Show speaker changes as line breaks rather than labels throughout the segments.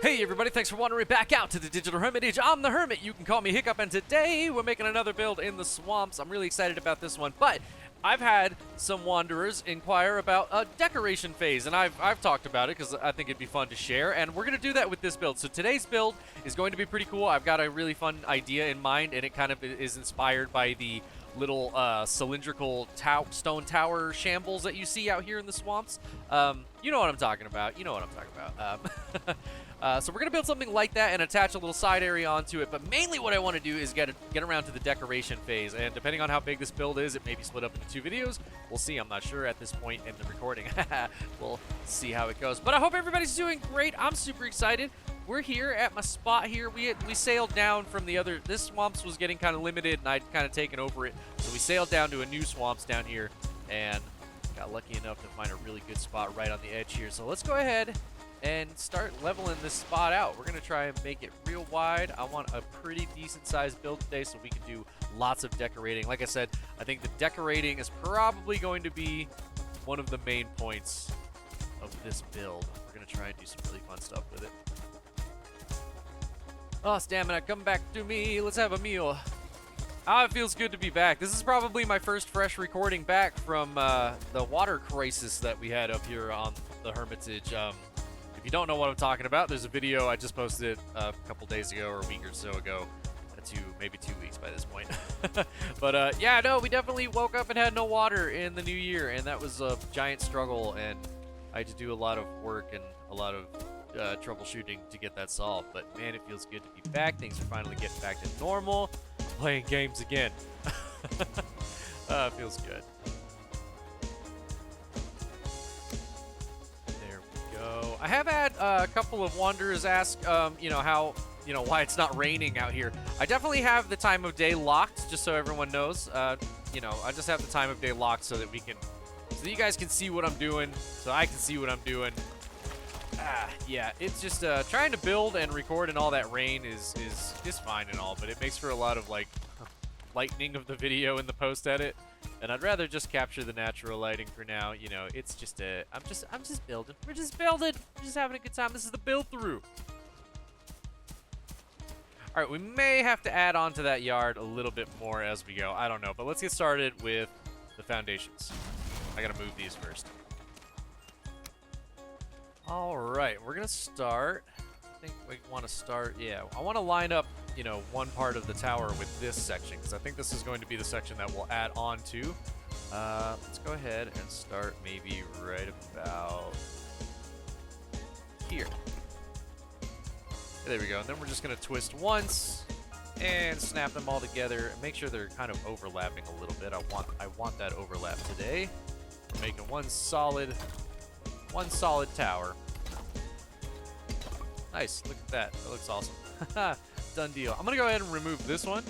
Hey everybody, thanks for wandering back out to the Digital Hermitage. I'm the Hermit, you can call me Hiccup, and today we're making another build in the swamps. I'm really excited about this one, but I've had some wanderers inquire about a decoration phase, and I've talked about it because I think it'd be fun to share, and we're going to do that with this build. So today's build is going to be pretty cool. I've got a really fun idea in mind, and it kind of is inspired by the little cylindrical stone tower shambles that you see out here in the swamps. You know what I'm talking about. So we're going to build something like that and attach a little side area onto it, but mainly what I want to do is get around to the decoration phase, and depending on how big this build is, it may be split up into 2 videos. We'll see. I'm not sure at this point in the recording. We'll see how it goes. But I hope everybody's doing great. I'm super excited. We're here at my spot here. We sailed down from the other... This swamps was getting kind of limited, and I'd kind of taken over it. So we sailed down to a new swamps down here, and got lucky enough to find a really good spot right on the edge here. So let's go ahead and start leveling this spot out. We're going to try and make it real wide. I want a pretty decent sized build today so we can do lots of decorating. Like I said, I think the decorating is probably going to be one of the main points of this build. We're going to try and do some really fun stuff with it. Oh, stamina, come back to me. Let's have a meal. Ah, it feels good to be back. This is probably my first fresh recording back from the water crisis that we had up here on the Hermitage. If you don't know what I'm talking about, there's a video I just posted a couple days ago or a week or so ago. Maybe 2 weeks by this point. But yeah, no, we definitely woke up and had no water in the new year, and that was a giant struggle, and I had to do a lot of work and a lot of troubleshooting to get that solved. But man, it feels good to be back. Things are finally getting back to normal. Playing games again. It feels good. I have had a couple of wanderers ask, why it's not raining out here. I definitely have the time of day locked, just so everyone knows. I just have the time of day locked so that you guys can see what I'm doing, so I can see what I'm doing. Yeah, it's just trying to build and record in all that rain is fine and all, but it makes for a lot of like lightning of the video in the post edit. And I'd rather just capture the natural lighting for now. You know, it's just I'm just building. We're just building. We're just having a good time. This is the build through. All right, we may have to add on to that yard a little bit more as we go. I don't know, but let's get started with the foundations. I gotta move these first. All right, we're gonna start. I think we want to start. Yeah, I want to line up, one part of the tower with this section, because I think this is going to be the section that we'll add on to. Let's go ahead and start maybe right about here. There we go. And then we're just going to twist once and snap them all together and make sure they're kind of overlapping a little bit. I want that overlap today. We're making one solid tower. Nice, look at that. That looks awesome. Done deal. I'm gonna go ahead and remove this one.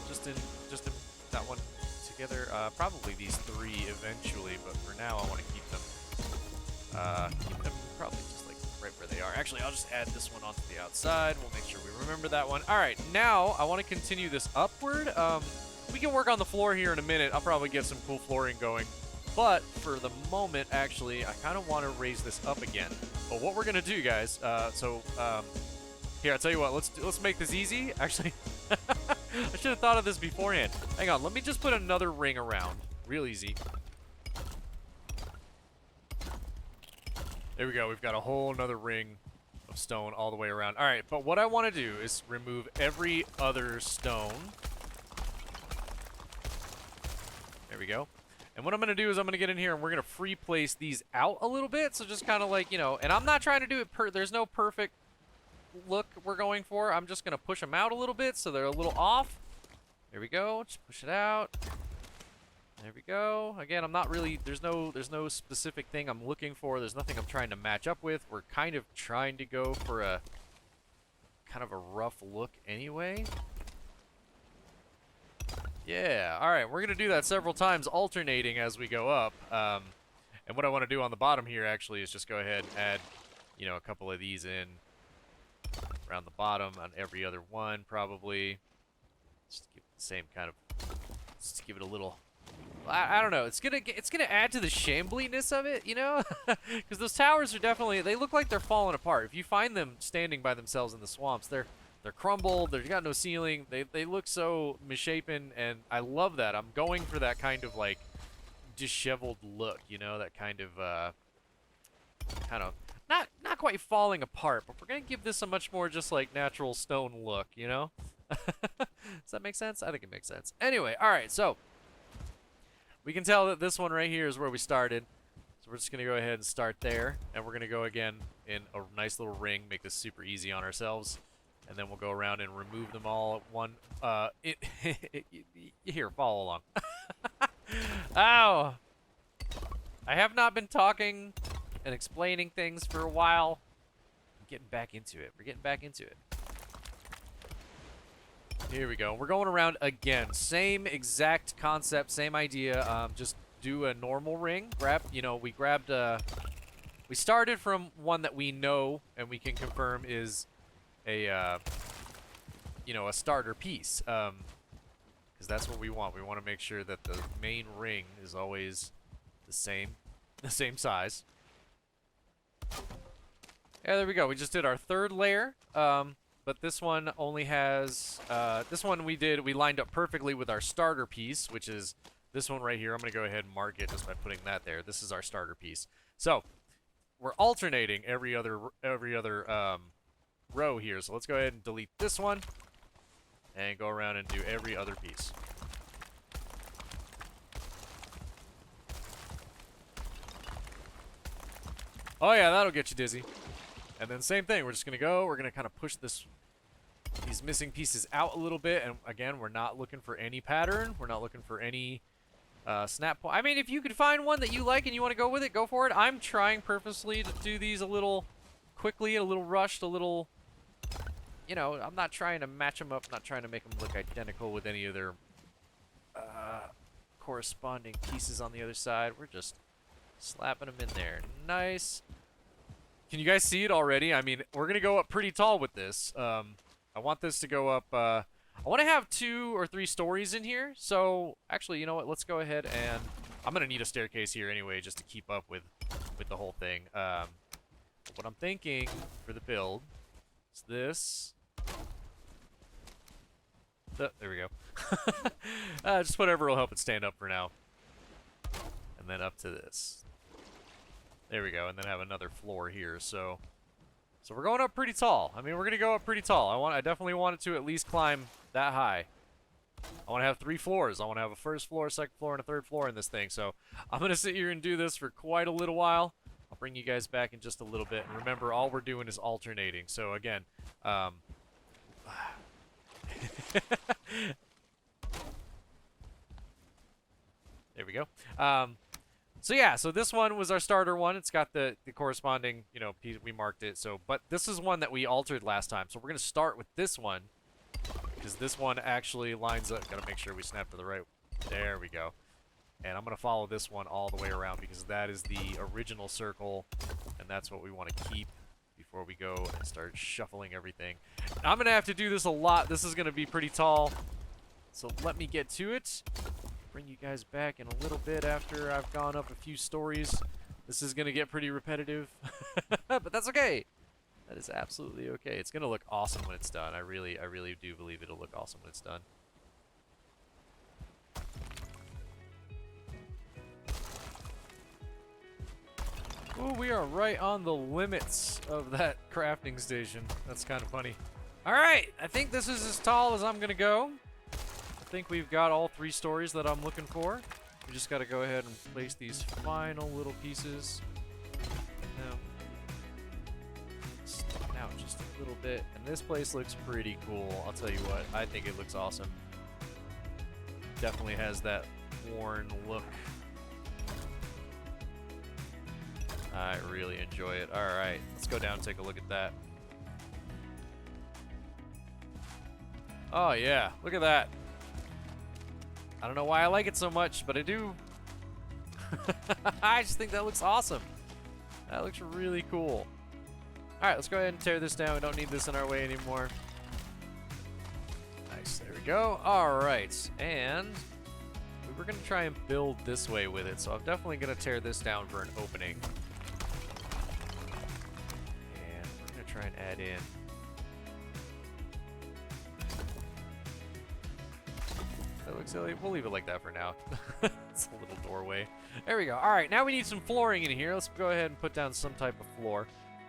Just in that one together. Probably these 3 eventually, but for now I want to keep them probably just like right where they are. Actually, I'll just add this one onto the outside. We'll make sure we remember that one. All right, now I want to continue this upward. We can work on the floor here in a minute. I'll probably get some cool flooring going. But for the moment, actually, I kind of want to raise this up again. But what we're gonna do, guys, here, I'll tell you what. Let's make this easy. Actually, I should have thought of this beforehand. Hang on, let me just put another ring around. Real easy. There we go. We've got a whole another ring of stone all the way around. All right, but what I want to do is remove every other stone. There we go. And what I'm going to do is I'm going to get in here and we're going to free place these out a little bit. So just kind of like, and I'm not trying to do it there's no perfect look we're going for. I'm just going to push them out a little bit so they're a little off. There we go. Just push it out. There we go. Again, I'm not really, there's no specific thing I'm looking for. There's nothing I'm trying to match up with. We're kind of trying to go for a kind of a rough look anyway. Yeah, all right, we're going to do that several times, alternating as we go up. And what I want to do on the bottom here, actually, is just go ahead and add, a couple of these in around the bottom on every other one, probably. Just give it the same kind of, just give it a little I don't know. It's gonna add to the shambliness of it, you know, because those towers are definitely, they look like they're falling apart. If you find them standing by themselves in the swamps, they're crumbled. They've got no ceiling. They look so misshapen, and I love that. I'm going for that kind of like disheveled look, you know, that kind of not quite falling apart, but we're gonna give this a much more just like natural stone look, you know. Does that make sense? I think it makes sense. Anyway, all right, so we can tell that this one right here is where we started. So we're just going to go ahead and start there. And we're going to go again in a nice little ring, make this super easy on ourselves. And then we'll go around and remove them all at one. Here, follow along. Ow! I have not been talking and explaining things for a while. I'm getting back into it. We're getting back into it. Here we go. We're going around again. Same exact concept, same idea. Just do a normal ring. We grabbed we started from one that we know and we can confirm is a, a starter piece. Because that's what we want. We want to make sure that the main ring is always the same size. Yeah, there we go. We just did our third layer. But this one only has, this one we lined up perfectly with our starter piece, which is this one right here. I'm going to go ahead and mark it just by putting that there. This is our starter piece. So we're alternating every other row here. So let's go ahead and delete this one and go around and do every other piece. Oh yeah, that'll get you dizzy. And then same thing, we're just gonna go, we're gonna kind of push these missing pieces out a little bit, and again, we're not looking for any pattern, we're not looking for any snap point. I mean, if you could find one that you like and you want to go with it, go for it. I'm trying purposely to do these a little quickly, a little rushed, a little, you know, I'm not trying to match them up, I'm not trying to make them look identical with any of their corresponding pieces on the other side. We're just slapping them in there. Nice. Can you guys see it already? I mean, we're going to go up pretty tall with this. I want this to go up, I want to have 2 or 3 stories in here. So, actually, you know what? Let's go ahead and, I'm going to need a staircase here anyway, just to keep up with the whole thing. What I'm thinking for the build is this. There we go. Just whatever will help it stand up for now. And then up to this. There we go, and then have another floor here. So we're going up pretty tall. I mean, we're gonna go up pretty tall. I definitely want it to at least climb that high. I want to have 3 floors. I want to have a first floor, second floor, and a third floor in this thing. So I'm gonna sit here and do this for quite a little while. I'll bring you guys back in just a little bit. And remember, all we're doing is alternating. So again, there we go. So yeah, so this one was our starter one. It's got the corresponding, you know, piece, we marked it. So, but this is one that we altered last time. So we're going to start with this one because this one actually lines up. Got to make sure we snap to the right. There we go. And I'm going to follow this one all the way around because that is the original circle and that's what we want to keep before we go and start shuffling everything. I'm going to have to do this a lot. This is going to be pretty tall. So let me get to it. Bring you guys back in a little bit after I've gone up a few stories. This is gonna get pretty repetitive, but that's okay. That is absolutely okay. It's gonna look awesome when it's done. I really do believe it'll look awesome when it's done. Ooh, we are right on the limits of that crafting station. That's kind of funny. All right, I think this is as tall as I'm gonna go. I think we've got all 3 stories that I'm looking for. We just got to go ahead and place these final little pieces. Now, stick out just a little bit. And this place looks pretty cool. I'll tell you what, I think it looks awesome. Definitely has that worn look. I really enjoy it. All right, let's go down and take a look at that. Oh yeah, look at that. I don't know why I like it so much, but I do. I just think that looks awesome. That looks really cool. All right, let's go ahead and tear this down. We don't need this in our way anymore. Nice, there we go. All right, and we're gonna try and build this way with it. So I'm definitely gonna tear this down for an opening. And we're gonna try and add in. That looks silly. We'll leave it like that for now. It's a little doorway. There we go. All right, now we need some flooring in here. Let's go ahead and put down some type of floor.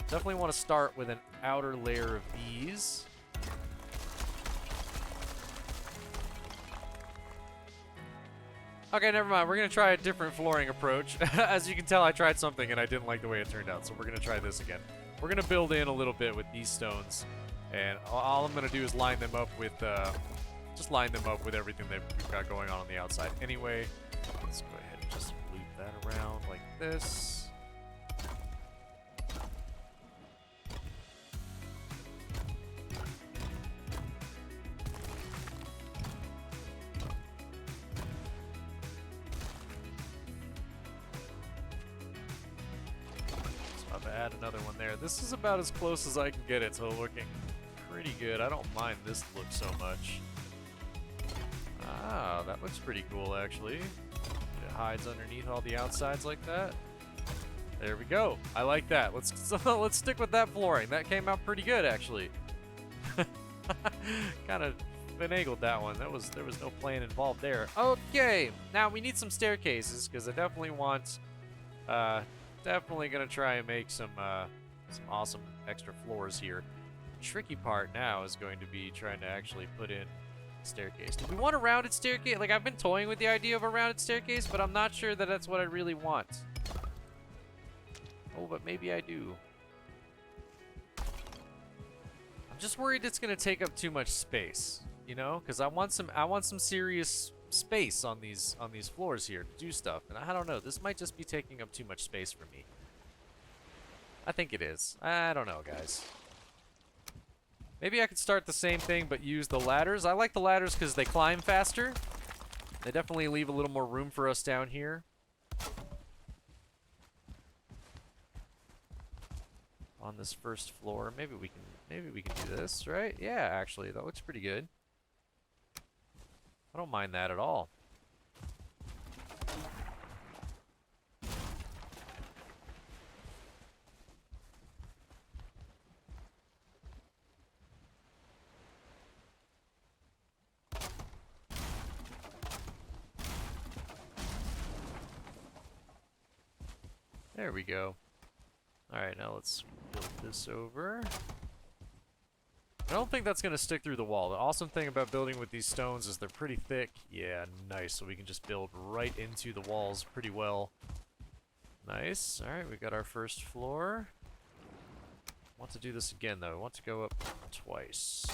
Definitely want to start with an outer layer of these. Okay, never mind. We're going to try a different flooring approach. As you can tell, I tried something and I didn't like the way it turned out, so we're going to try this again. We're going to build in a little bit with these stones, and all I'm going to do is line them up with, just line them up with everything that we've got going on the outside. Anyway, let's go ahead and just loop that around like this. Add another one there. This is about as close as I can get it to looking pretty good. I don't mind this look so much. Ah, that looks pretty cool actually. It hides underneath all the outsides like that. There we go. I like that. Let's stick with that flooring. That came out pretty good actually. Kind of finagled that one. There was no plan involved there. Okay, now we need some staircases because I definitely want. Definitely gonna try and make some awesome extra floors here. The tricky part now is going to be trying to actually put in a staircase. Do we want a rounded staircase? Like, I've been toying with the idea of a rounded staircase, but I'm not sure that that's what I really want. Oh, but maybe I do. I'm just worried it's gonna take up too much space, you know? Because I want some serious space on these floors here to do stuff, and I don't know, this might just be taking up too much space for me. I think it is. I don't know, guys. Maybe I could start the same thing but use the ladders. I like the ladders because they climb faster. They definitely leave a little more room for us down here. On this first floor, maybe we can do this, right? Yeah, actually, that looks pretty good. I don't mind that at all. There we go. Alright, now let's build this over. I don't think that's going to stick through the wall. The awesome thing about building with these stones is they're pretty thick. Yeah, nice. So we can just build right into the walls pretty well. Nice. Alright, we got our first floor. Want to do this again, though. I want to go up twice.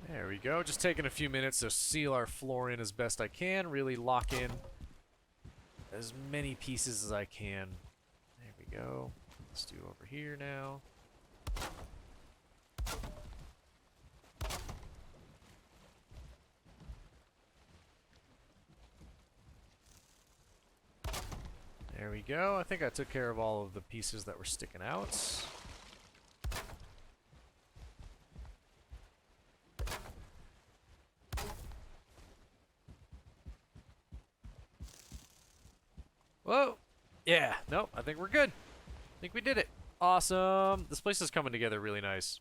There we go. Just taking a few minutes to seal our floor in as best I can. Really lock in as many pieces as I can. There we go. Let's do over here now. There we go. I think I took care of all of the pieces that were sticking out. Whoa! Yeah, nope, I think we're good. I think we did it. Awesome. This place is coming together really nice.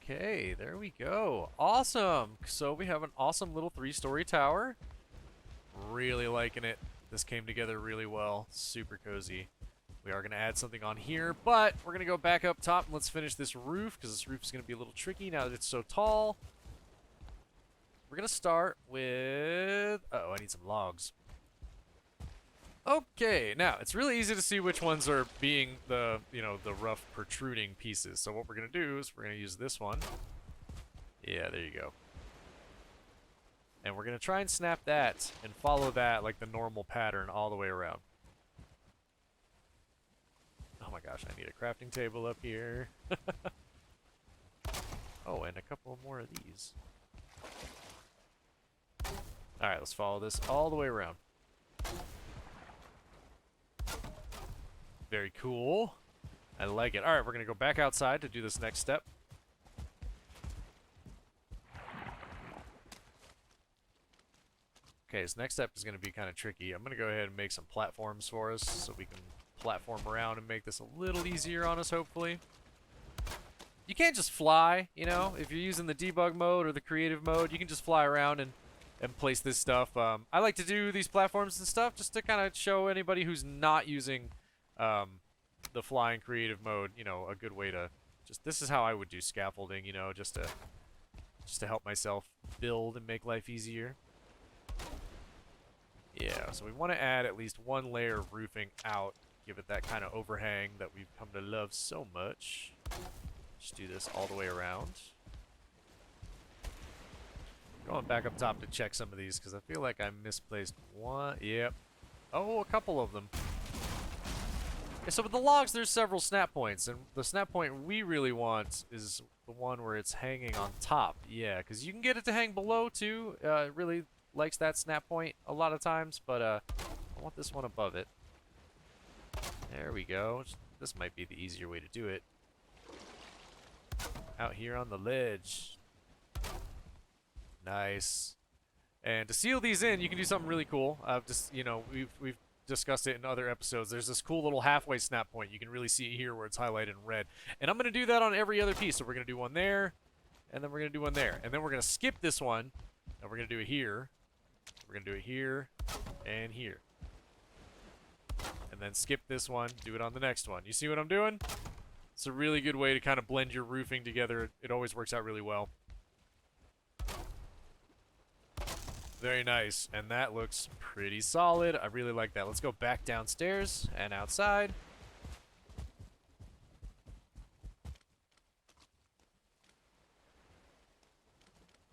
Okay, there we go. Awesome. So we have an awesome little 3-story tower. Really liking it. This came together really well. Super cozy. We are going to add something on here, but we're going to go back up top and let's finish this roof because this roof is going to be a little tricky now that it's so tall. We're going to start with... Uh-oh, I need some logs. Okay, now, it's really easy to see which ones are being the, you know, the rough protruding pieces. So what we're going to do is we're going to use this one. Yeah, there you go. And we're going to try and snap that and follow that like the normal pattern all the way around. Oh my gosh, I need a crafting table up here. Oh, and a couple more of these. Alright, let's follow this all the way around. Very cool. I like it. All right, we're going to go back outside to do this next step. Okay, this next step is going to be kind of tricky. I'm going to go ahead and make some platforms for us so we can platform around and make this a little easier on us, hopefully. You can't just fly, you know? If you're using the debug mode or the creative mode, you can just fly around and place this stuff. I like to do these platforms and stuff just to kind of show anybody who's not using the flying creative mode, you know, a good way to just, this is how I would do scaffolding, you know, just to help myself build and make life easier. Yeah, so we want to add at least one layer of roofing out, give it that kind of overhang that we've come to love so much. Just do this all the way around. Going back up top to check some of these because I feel like I misplaced one. Yep. Oh, a couple of them. Okay, so with the logs, there's several snap points, and the snap point we really want is the one where it's hanging on top. Yeah, because you can get it to hang below too. It really likes that snap point a lot of times, but I want this one above it. There we go. This might be the easier way to do it. Out here on the ledge. Nice. And to seal these in, you can do something really cool. Just, you know, we've discussed it in other episodes. There's this cool little halfway snap point. You can really see it here where it's highlighted in red. And I'm going to do that on every other piece. So we're going to do one there, and then we're going to do one there. And then we're going to skip this one, and we're going to do it here. We're going to do it here and here. And then skip this one, do it on the next one. You see what I'm doing? It's a really good way to kind of blend your roofing together. It always works out really well. Very nice. And that looks pretty solid. I really like that. Let's go back downstairs and outside.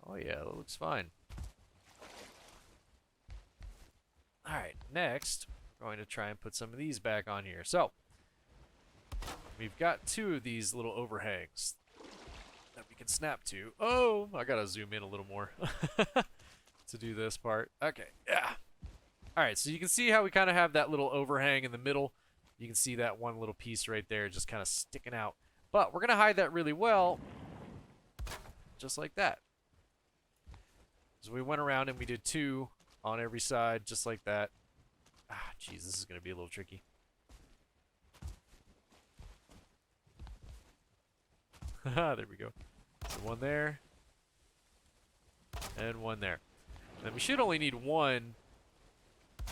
Oh yeah, that looks fine. Alright, next, we're going to try and put some of these back on here. So, we've got two of these little overhangs that we can snap to. Oh, I gotta zoom in a little more to do this part. Okay, yeah. Alright, so you can see how we kind of have that little overhang in the middle. You can see that one little piece right there just kind of sticking out. But we're gonna hide that really well, just like that. So we went around and we did two on every side, just like that. Ah, jeez, this is going to be a little tricky. Haha, there we go. So one there. And one there. And we should only need one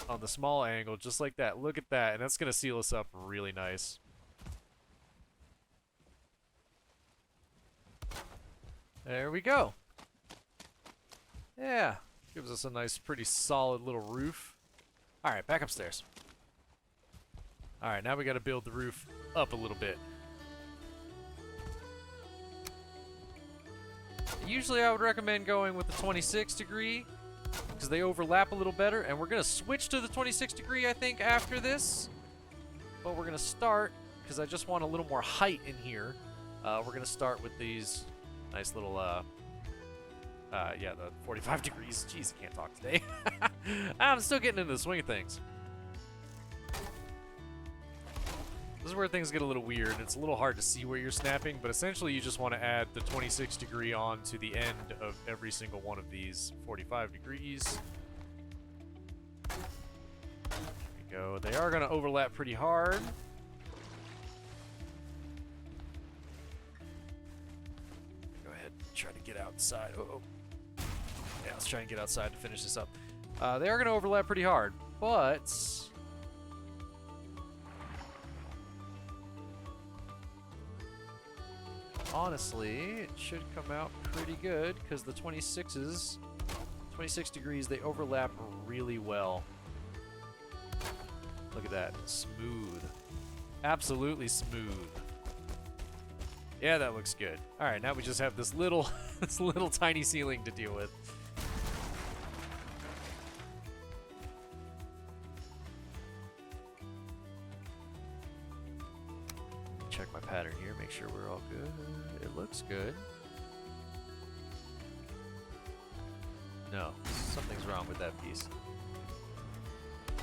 on the small angle, just like that. Look at that, and that's going to seal us up really nice. There we go. Yeah. Gives us a nice, pretty solid little roof. Alright, back upstairs. Alright, now we gotta build the roof up a little bit. Usually I would recommend going with the 26 degree because they overlap a little better, and we're gonna switch to the 26 degree I think after this. But we're gonna start, because I just want a little more height in here, we're gonna start with these nice little yeah, the 45 degrees. Jeez, I can't talk today. I'm still getting into the swing of things. This is where things get a little weird. It's a little hard to see where you're snapping, but essentially you just want to add the 26 degree on to the end of every single one of these 45 degrees. There we go. They are going to overlap pretty hard. Go ahead and try to get outside. Uh-oh. Yeah, let's try and get outside to finish this up. They are going to overlap pretty hard, but honestly, it should come out pretty good because the 26 degrees, they overlap really well. Look at that. Smooth. Absolutely smooth. Yeah, that looks good. All right, now we just have this little this little tiny ceiling to deal with. Check my pattern here, make sure we're all good. It looks good. No, something's wrong with that piece.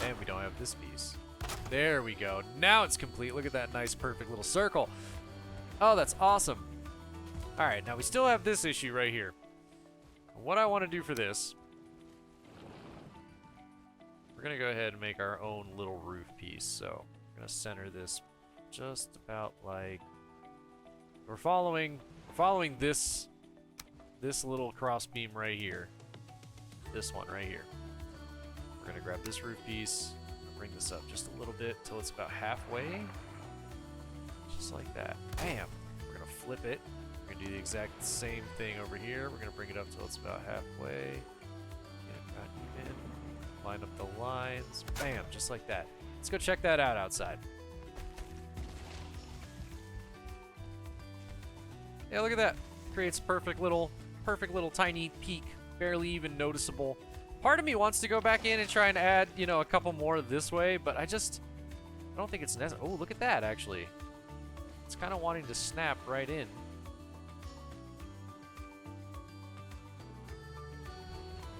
And we don't have this piece. There we go. Now it's complete. Look at that nice, perfect little circle. Oh, that's awesome. All right, now we still have this issue right here. What I want to do for this, we're going to go ahead and make our own little roof piece. So we're going to center this just about like... We're following this little cross beam right here. This one right here. We're going to grab this roof piece, bring this up just a little bit till it's about halfway. Just like that. Bam! We're going to flip it. We're going to do the exact same thing over here. We're going to bring it up till it's about halfway. Get it about even. Line up the lines. Bam! Just like that. Let's go check that out outside. Yeah, look at that. Creates perfect little tiny peak. Barely even noticeable. Part of me wants to go back in and try and add, you know, a couple more this way, but I don't think it's necessary. Oh, look at that, actually. It's kind of wanting to snap right in.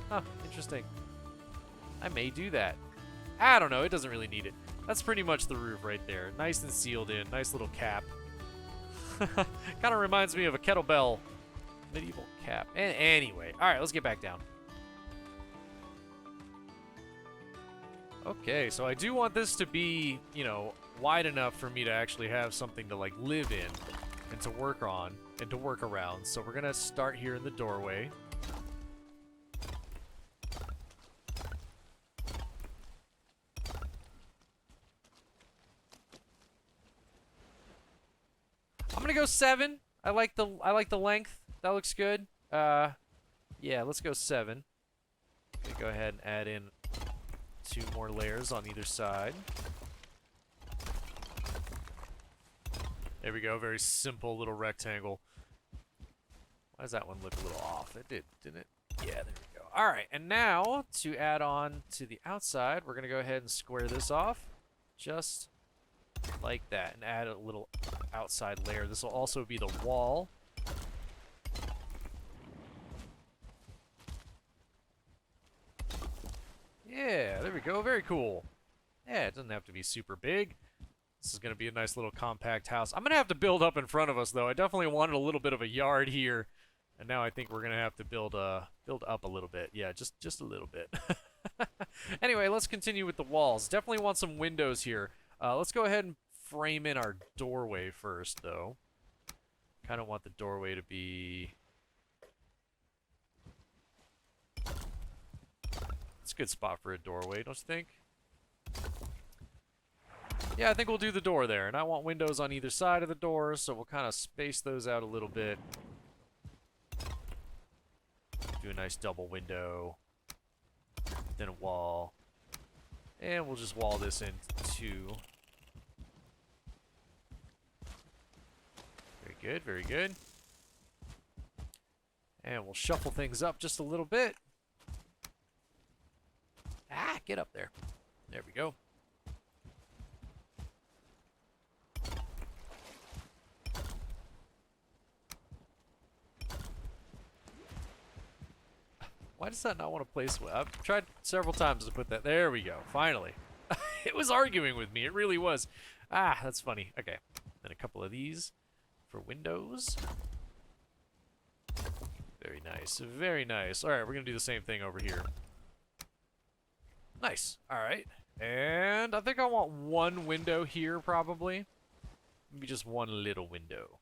Huh, interesting. I may do that. I don't know, it doesn't really need it. That's pretty much the roof right there. Nice and sealed in, nice little cap. Kind of reminds me of a kettlebell medieval cap. And anyway, all right, let's get back down. Okay, so I do want this to be, you know, wide enough for me to actually have something to, like, live in and to work on and to work around. So we're going to start here in the doorway. I'm going to go 7. I like the length. That looks good. Yeah, let's go 7. Gonna go ahead and add in 2 more layers on either side. There we go. Very simple little rectangle. Why does that one look a little off? It did, didn't it? Yeah, there we go. All right, and now to add on to the outside, we're gonna go ahead and square this off, just like that, and add a little outside layer. This will also be the wall. Yeah, there we go. Very cool. Yeah, it doesn't have to be super big. This is going to be a nice little compact house. I'm going to have to build up in front of us, though. I definitely wanted a little bit of a yard here, and now I think we're going to have to build up a little bit. Yeah, just a little bit. Anyway, let's continue with the walls. Definitely want some windows here. Let's go ahead and frame in our doorway first, though. Kind of want the doorway to be... It's a good spot for a doorway, don't you think? Yeah, I think we'll do the door there. And I want windows on either side of the door, so we'll kind of space those out a little bit. Do a nice double window. Then a wall. And we'll just wall this in 2. Very good, very good. And we'll shuffle things up just a little bit. Ah, get up there. There we go. Why does that not want to place? I've tried several times to put that. There we go. Finally. It was arguing with me. It really was. Ah, that's funny. Okay. Then a couple of these for windows. Very nice. Very nice. All right, we're going to do the same thing over here. Nice. All right. And I think I want 1 window here, probably. Maybe just 1 little window.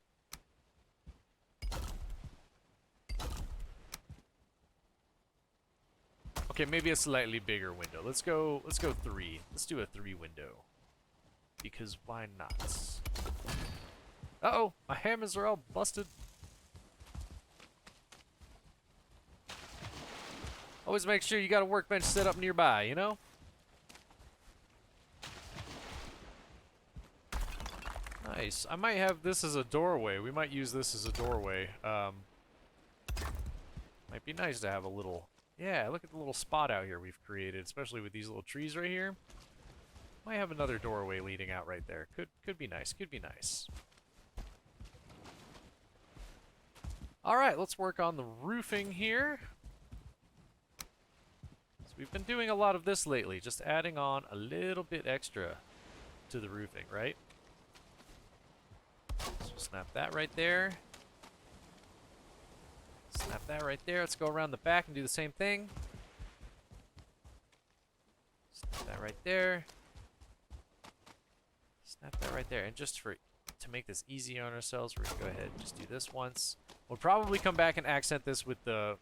Okay, maybe a slightly bigger window. Let's go 3. Let's do a 3 window. Because why not? Uh-oh, my hammers are all busted. Always make sure you got a workbench set up nearby, you know? Nice. I might have this as a doorway. We might use this as a doorway. Might be nice to have a little... Yeah, look at the little spot out here we've created, especially with these little trees right here. Might have another doorway leading out right there. Could be nice. Could be nice. All right, let's work on the roofing here. So we've been doing a lot of this lately, just adding on a little bit extra to the roofing, right? So snap that right there. Snap that right there. Let's go around the back and do the same thing. Snap that right there. Snap that right there. And just to make this easy on ourselves, we're gonna go ahead and just do this once. We'll probably come back and accent this with the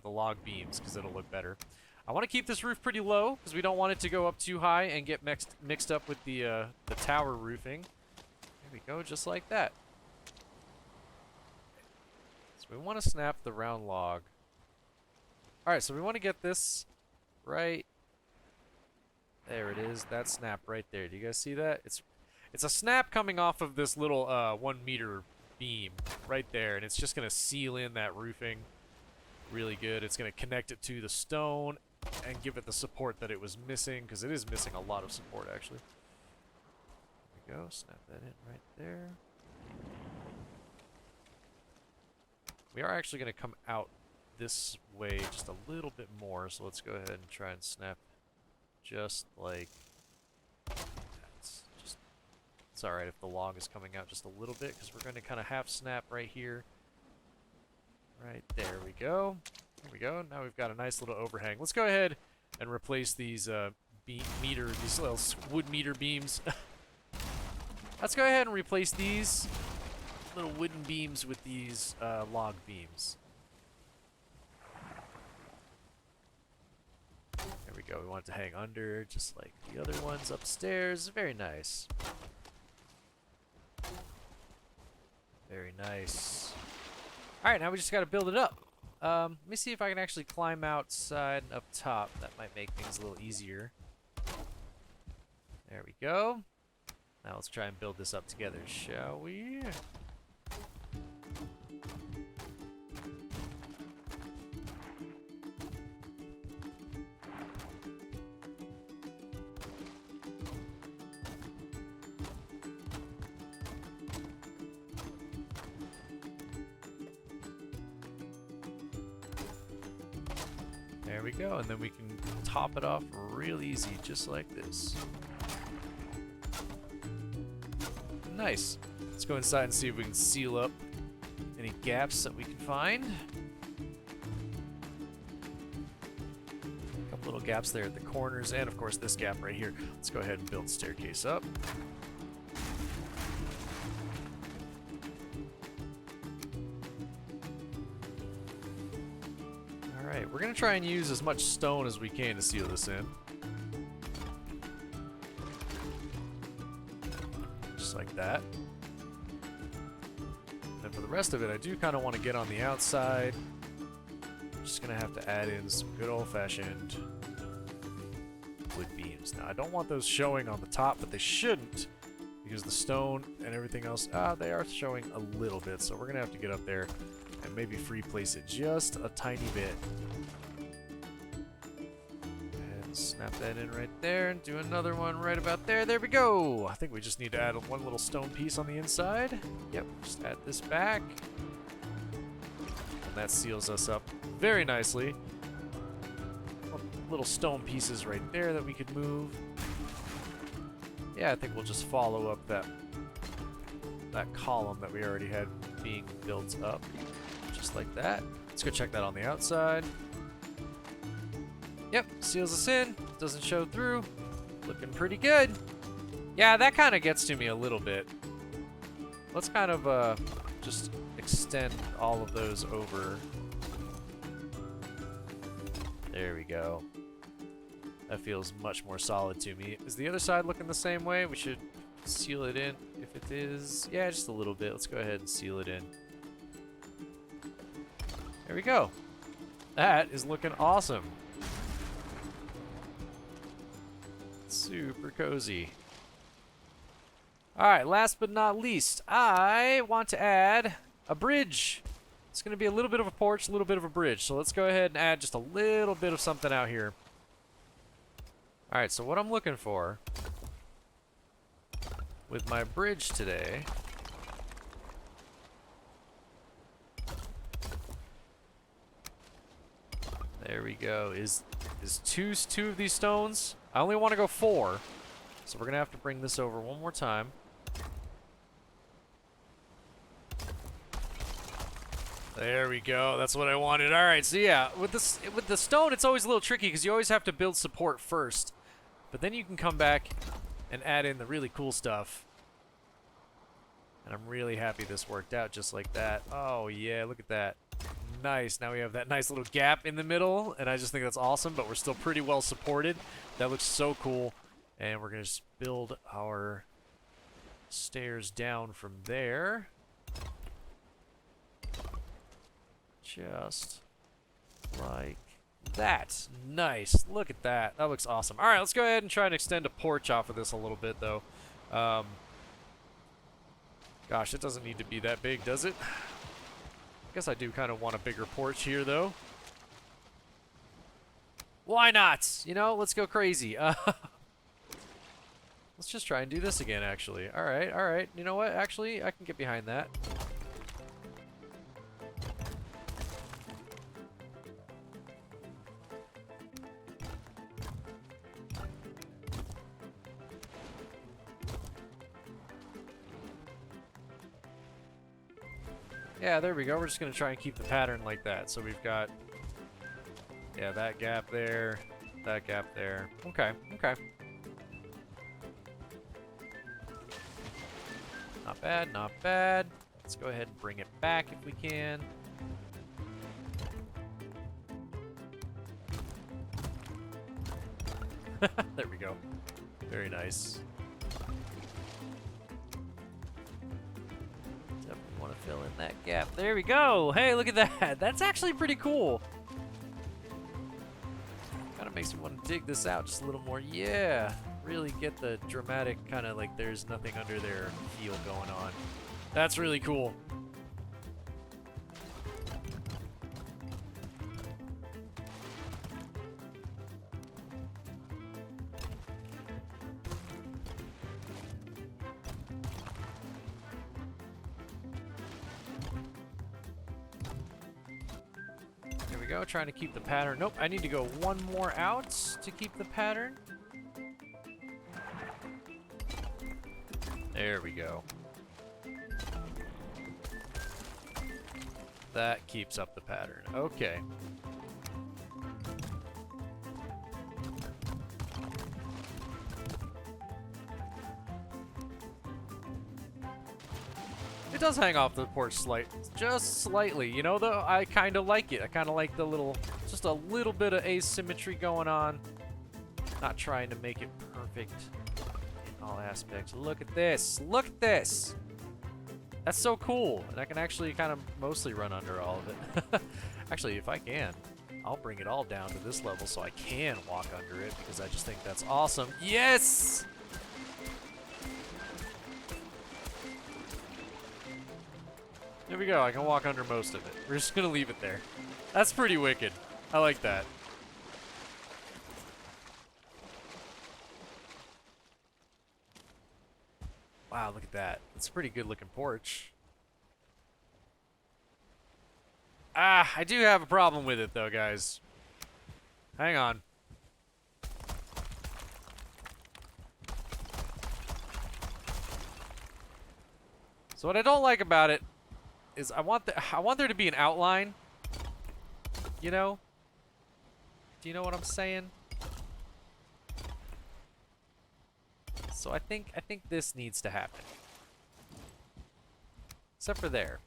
log beams because it'll look better. I want to keep this roof pretty low because we don't want it to go up too high and get mixed up with the tower roofing. There we go, just like that. So we want to snap the round log. All right, so we want to get this right. There it is. That snap right there. Do you guys see that? It's a snap coming off of this little 1 meter beam right there, and it's just gonna seal in that roofing really good. It's gonna connect it to the stone and give it the support that it was missing, because it is missing a lot of support actually. There we go. Snap that in right there. We are actually gonna come out this way just a little bit more, so let's go ahead and try and snap just like that. It's alright if the log is coming out just a little bit, because we're going to kind of half snap right here. Right there we go. There we go. Now we've got a nice little overhang. Let's go ahead and replace these these little wood meter beams. Let's go ahead and replace these little wooden beams with these log beams. There we go. We want it to hang under just like the other ones upstairs. Very nice. Very nice. Alright, now we just gotta build it up. Let me see if I can actually climb outside and up top. That might make things a little easier. There we go. Now let's try and build this up together, shall we? There we go, and then we can top it off real easy, just like this. Nice. Let's go inside and see if we can seal up any gaps that we can find. A couple little gaps there at the corners, and of course this gap right here. Let's go ahead and build the staircase up. We're going to try and use as much stone as we can to seal this in. Just like that. And for the rest of it, I do kind of want to get on the outside. I'm just going to have to add in some good old-fashioned wood beams. Now, I don't want those showing on the top, but they shouldn't, because the stone and everything else, they are showing a little bit. So we're going to have to get up there and maybe free place it just a tiny bit. And snap that in right there and do another one right about there. There we go. I think we just need to add one little stone piece on the inside. Yep, just add this back. And that seals us up very nicely. Little stone pieces right there that we could move. Yeah, I think we'll just follow up that column that we already had being built up. Just like that. Let's go check that on the outside. Yep, seals us in. Doesn't show through. Looking pretty good. Yeah, that kind of gets to me a little bit. Let's kind of just extend all of those over. There we go. That feels much more solid to me. Is the other side looking the same way? We should seal it in if it is. Yeah, just a little bit. Let's go ahead and seal it in. There we go. That is looking awesome. Super cozy. Alright, last but not least, I want to add a bridge. It's going to be a little bit of a porch, a little bit of a bridge. So let's go ahead and add just a little bit of something out here. Alright, so what I'm looking for with my bridge today There we go. Is two of these stones? I only want to go 4. So we're going to have to bring this over one more time. There we go. That's what I wanted. All right. So yeah, with the stone, it's always a little tricky because you always have to build support first. But then you can come back and add in the really cool stuff. And I'm really happy this worked out just like that. Oh yeah, look at that. Nice. Now we have that nice little gap in the middle, and I just think that's awesome, but we're still pretty well supported. That looks so cool. And we're going to just build our stairs down from there. Just like that. Nice. Look at that. That looks awesome. All right, let's go ahead and try and extend a porch off of this a little bit, though. Gosh, it doesn't need to be that big, does it? I guess I do kind of want a bigger porch here, though. Why not? You know, let's go crazy. Let's just try and do this again, actually. All right, all right. You know what? Actually, I can get behind that. Yeah, there we go. We're just going to try and keep the pattern like that. So we've got, yeah, that gap there, that gap there. Okay, okay. Not bad, not bad. Let's go ahead and bring it back if we can. There we go. Very nice. Want to fill in that gap. There we go. Hey, look at that. That's actually pretty cool. Kind of makes me want to dig this out just a little more. Yeah. Really get the dramatic kind of like there's nothing under there feel going on. That's really cool. Go, trying to keep the pattern. Nope, I need to go one more out to keep the pattern. There we go. That keeps up the pattern. Okay. It does hang off the porch just slightly, you know, though. I kind of like it. I kind of like the little, just a little bit of asymmetry going on. Not trying to make it perfect in all aspects. Look at this. Look at this. That's so cool. And I can actually kind of mostly run under all of it. Actually, if I can, I'll bring it all down to this level so I can walk under it because I just think that's awesome. Yes! There we go. I can walk under most of it. We're just going to leave it there. That's pretty wicked. I like that. Wow, look at that. It's a pretty good looking porch. Ah, I do have a problem with it though, guys. Hang on. So what I don't like about it is I want there to be an outline. You know? Do you know what I'm saying? So I think this needs to happen. Except for there.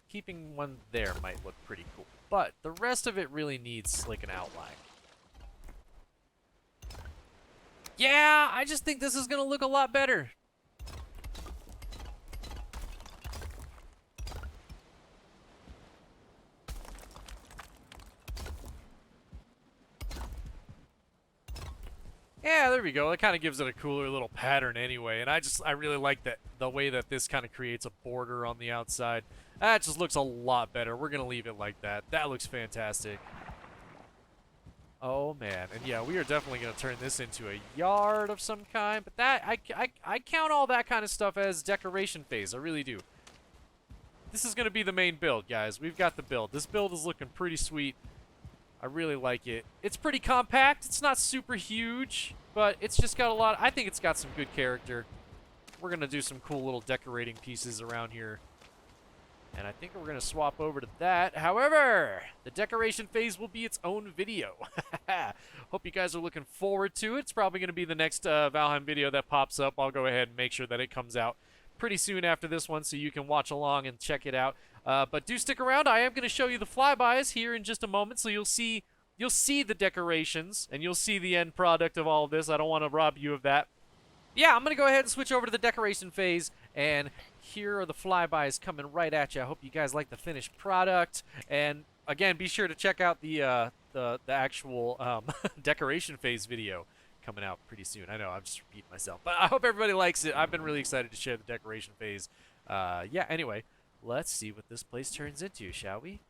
Keeping one there might look pretty cool. But the rest of it really needs like an outline. Yeah, I just think this is gonna look a lot better. Yeah, there we go. It kind of gives it a cooler little pattern anyway. And I really like that the way that this kind of creates a border on the outside. That just looks a lot better. We're going to leave it like that. That looks fantastic. Oh, man. And yeah, we are definitely going to turn this into a yard of some kind. But that I count all that kind of stuff as decoration phase. I really do. This is going to be the main build, guys. We've got the build. This build is looking pretty sweet. I really like it. It's pretty compact. It's not super huge, but it's just got a lot. I think it's got some good character. We're going to do some cool little decorating pieces around here. And I think we're going to swap over to that. However, the decoration phase will be its own video. Hope you guys are looking forward to it. It's probably going to be the next Valheim video that pops up. I'll go ahead and make sure that it comes out pretty soon after this one so you can watch along and check it out. But do stick around. I am going to show you the flybys here in just a moment, so you'll see the decorations and you'll see the end product of all of this. I don't want to rob you of that. Yeah, I'm going to go ahead and switch over to the decoration phase, and here are the flybys coming right at you. I hope you guys like the finished product, and again, be sure to check out the actual decoration phase video coming out pretty soon. I know, I'm just repeating myself, but I hope everybody likes it. I've been really excited to share the decoration phase. Yeah, anyway, let's see what this place turns into, shall we?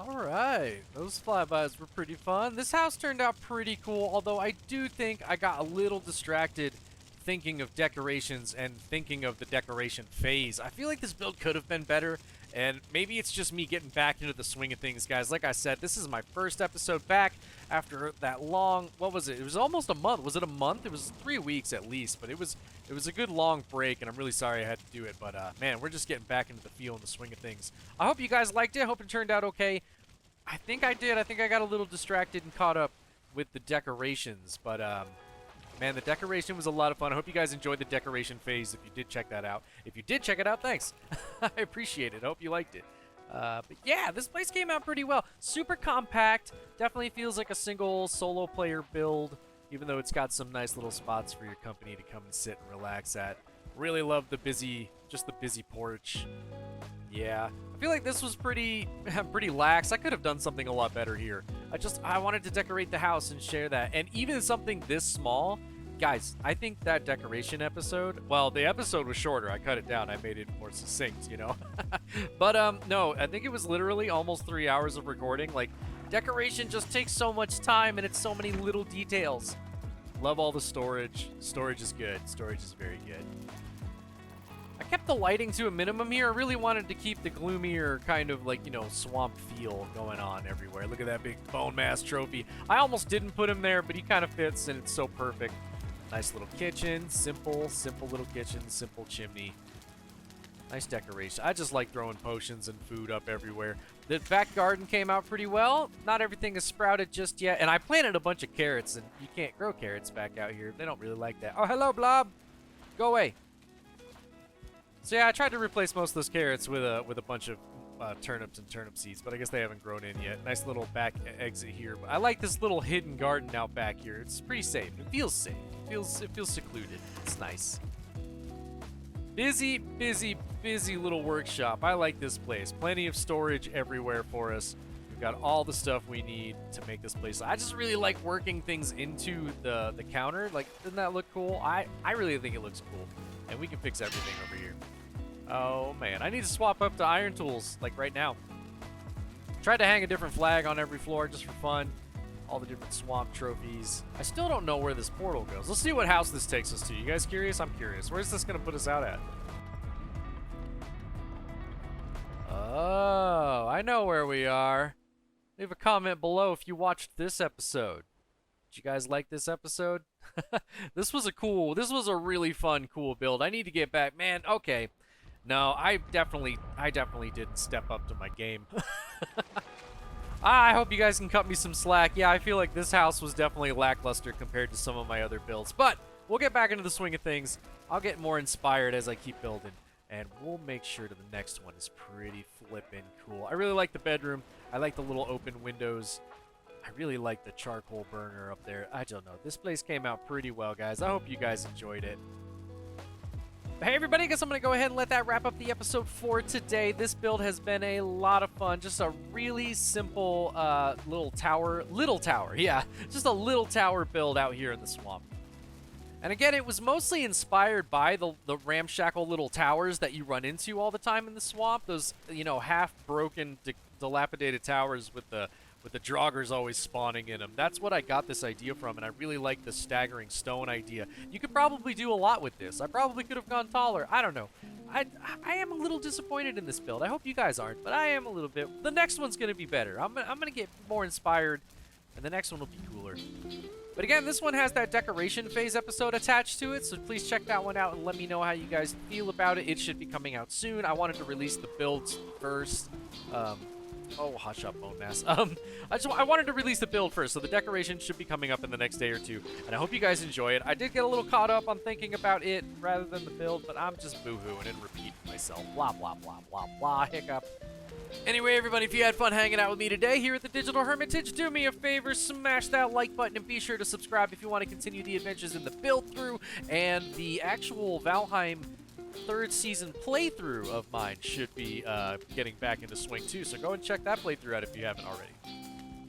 Alright, those flybys were pretty fun. This house turned out pretty cool, although I do think I got a little distracted thinking of decorations and thinking of the decoration phase. I feel like this build could have been better, and maybe it's just me getting back into the swing of things, guys. Like I said, this is my first episode back after that long, what was it? It was almost a month. Was it a month? It was 3 weeks at least, but it was a good long break, and I'm really sorry I had to do it. But man, we're just getting back into the feel and the swing of things. I hope you guys liked it. I hope it turned out okay. I think I did. I think I got a little distracted and caught up with the decorations, but man, the decoration was a lot of fun. I hope you guys enjoyed the decoration phase if you did check that out. If you did check it out, thanks. I appreciate it. I hope you liked it. But yeah, this place came out pretty well. Super compact. Definitely feels like a single solo player build, even though it's got some nice little spots for your company to come and sit and relax at. Really love the busy porch. Yeah, I feel like this was pretty lax. I could have done something a lot better here. I wanted to decorate the house and share that. And even something this small, guys, I think that decoration episode, well, the episode was shorter. I cut it down. I made it more succinct, you know? But, no, I think it was literally almost 3 hours of recording. Like, decoration just takes so much time, and it's so many little details. Love all the storage. Storage is good. Storage is very good. I kept the lighting to a minimum here. I really wanted to keep the gloomier kind of like, you know, swamp feel going on everywhere. Look at that big bone mass trophy. I almost didn't put him there, but he kind of fits, and it's so perfect. Nice little kitchen. Simple little kitchen. Simple chimney. Nice decoration. I just like throwing potions and food up everywhere. The back garden came out pretty well. Not everything is sprouted just yet. And I planted a bunch of carrots, and you can't grow carrots back out here. They don't really like that. Oh, hello, Blob. Go away. So yeah, I tried to replace most of those carrots with a bunch of turnips and turnip seeds, but I guess they haven't grown in yet. Nice little back exit here. But I like this little hidden garden out back here. It's pretty safe. It feels safe. It feels secluded. It's nice. Busy little workshop. I like this place. Plenty of storage everywhere for us. We've got all the stuff we need to make this place. I just really like working things into the counter. Like, doesn't that look cool? I really think it looks cool. And we can fix everything over here. Oh man, I need to swap up to iron tools, like right now. Tried to hang a different flag on every floor just for fun. All the different swamp trophies. I still don't know where this portal goes. Let's see what house this takes us to. You guys curious? I'm curious. Where's this gonna put us out at? Oh, I know where we are. Leave a comment below if you watched this episode. Did you guys like this episode? This was a really fun, cool build. I need to get back. Man, okay. No, I definitely didn't step up to my game. I hope you guys can cut me some slack. Yeah, I feel like this house was definitely lackluster compared to some of my other builds. But we'll get back into the swing of things. I'll get more inspired as I keep building. And we'll make sure that the next one is pretty flippin' cool. I really like the bedroom. I like the little open windows. I really like the charcoal burner up there. I don't know. This place came out pretty well, guys. I hope you guys enjoyed it. But hey, everybody, I guess I'm going to go ahead and let that wrap up the episode for today. This build has been a lot of fun. Just a really simple little tower. Yeah. Just a little tower build out here in the swamp. And again, it was mostly inspired by the ramshackle little towers that you run into all the time in the swamp. Those, you know, half-broken, dilapidated towers with the draugrs always spawning in them. That's what I got this idea from, and I really like the staggering stone idea. You could probably do a lot with this. I probably could have gone taller. I don't know. I am a little disappointed in this build. I hope you guys aren't, but I am a little bit. The next one's going to be better. I'm going to get more inspired, and the next one will be cooler. But again, this one has that decoration phase episode attached to it, so please check that one out and let me know how you guys feel about it. It should be coming out soon. I wanted to release the builds first. Oh, hush up, bone mass. I wanted to release the build first, so the decoration should be coming up in the next day or two. And I hope you guys enjoy it. I did get a little caught up on thinking about it rather than the build, but I'm just boo-hooing and repeating myself. Blah, blah, blah, blah, blah, hiccup. Anyway, everybody, if you had fun hanging out with me today here at the Digital Hermitage, do me a favor, smash that like button, and be sure to subscribe if you want to continue the adventures in the Buildthrough and the actual Valheim third season playthrough of mine should be getting back into swing too, so go and check that playthrough out if you haven't already.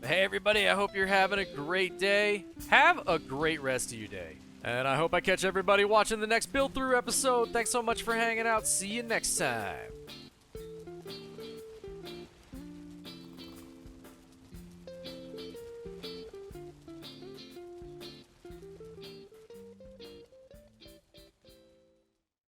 But hey, everybody, I hope you're having a great day. Have a great rest of your day. And I hope I catch everybody watching the next Buildthrough episode. Thanks so much for hanging out. See you next time.